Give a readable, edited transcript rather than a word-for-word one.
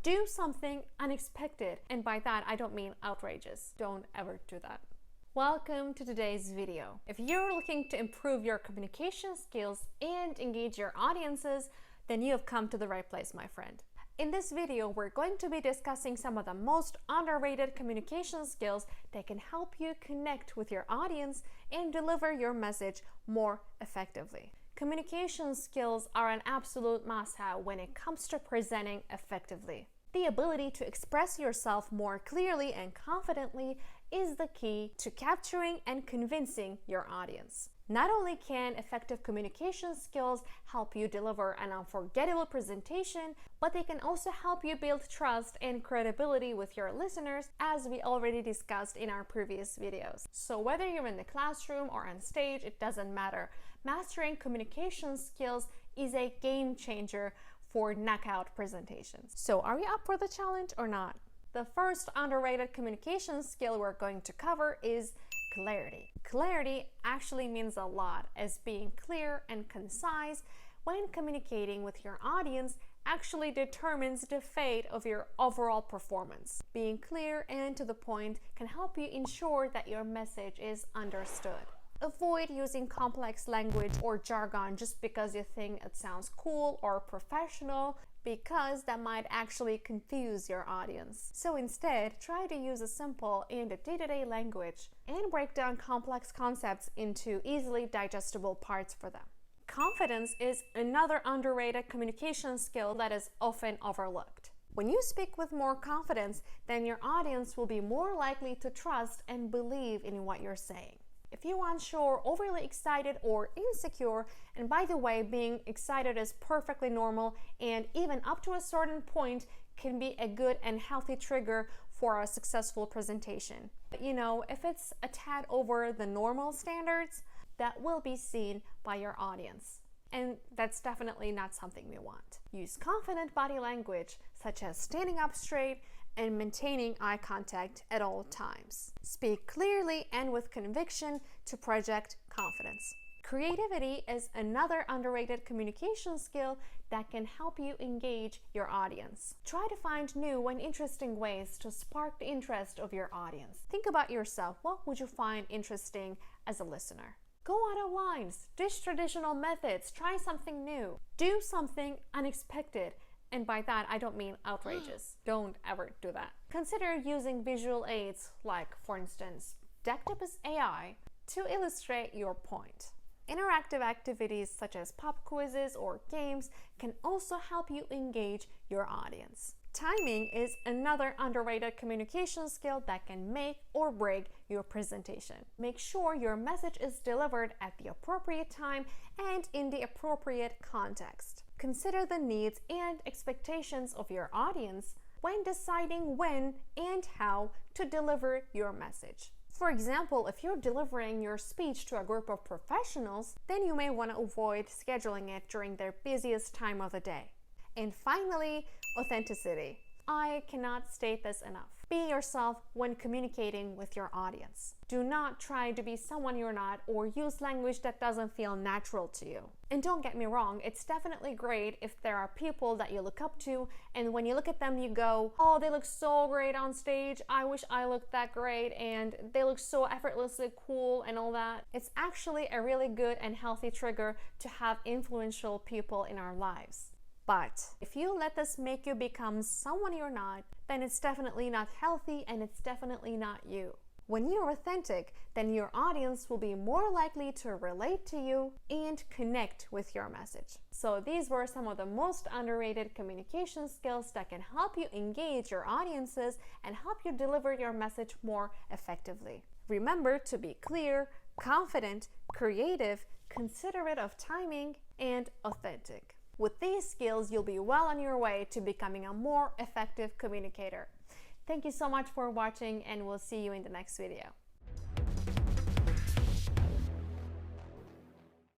Do something unexpected, and by that I don't mean outrageous. Don't ever do that. Welcome to today's video. If you're looking to improve your communication skills and engage your audiences, then you have come to the right place, my friend. In this video, we're going to be discussing some of the most underrated communication skills that can help you connect with your audience and deliver your message more effectively. Communication skills are an absolute must-have when it comes to presenting effectively. The ability to express yourself more clearly and confidently is the key to capturing and convincing your audience. Not only can effective communication skills help you deliver an unforgettable presentation, but they can also help you build trust and credibility with your listeners, as we already discussed in our previous videos. So whether you're in the classroom or on stage, it doesn't matter. Mastering communication skills is a game changer for knockout presentations. So are you up for the challenge or not? The first underrated communication skill we're going to cover is clarity. Clarity actually means a lot, as being clear and concise when communicating with your audience actually determines the fate of your overall performance. Being clear and to the point can help you ensure that your message is understood. Avoid using complex language or jargon just because you think it sounds cool or professional, because that might actually confuse your audience. So instead, try to use a simple and day-to-day language and break down complex concepts into easily digestible parts for them. Confidence is another underrated communication skill that is often overlooked. When you speak with more confidence, then your audience will be more likely to trust and believe in what you're saying. If you're unsure, overly excited, or insecure, and by the way, being excited is perfectly normal and even up to a certain point can be a good and healthy trigger for a successful presentation. But if it's a tad over the normal standards, that will be seen by your audience. And that's definitely not something we want. Use confident body language, such as standing up straight and maintaining eye contact at all times. Speak clearly and with conviction to project confidence. Creativity is another underrated communication skill that can help you engage your audience. Try to find new and interesting ways to spark the interest of your audience. Think about yourself. What would you find interesting as a listener? Go out of lines, ditch traditional methods, try something new, do something unexpected. And by that, I don't mean outrageous. Don't ever do that. Consider using visual aids like, for instance, Dectopus AI to illustrate your point. Interactive activities such as pop quizzes or games can also help you engage your audience. Timing is another underrated communication skill that can make or break your presentation. Make sure your message is delivered at the appropriate time and in the appropriate context. Consider the needs and expectations of your audience when deciding when and how to deliver your message. For example, if you're delivering your speech to a group of professionals, then you may want to avoid scheduling it during their busiest time of the day. And finally, authenticity. I cannot state this enough. Be yourself when communicating with your audience. Do not try to be someone you're not or use language that doesn't feel natural to you. And don't get me wrong, it's definitely great if there are people that you look up to and when you look at them you go, oh, they look so great on stage, I wish I looked that great, and they look so effortlessly cool and all that. It's actually a really good and healthy trigger to have influential people in our lives. But if you let this make you become someone you're not, then it's definitely not healthy and it's definitely not you. When you're authentic, then your audience will be more likely to relate to you and connect with your message. So these were some of the most underrated communication skills that can help you engage your audiences and help you deliver your message more effectively. Remember to be clear, confident, creative, considerate of timing, and authentic. With these skills, you'll be well on your way to becoming a more effective communicator. Thank you so much for watching, and we'll see you in the next video.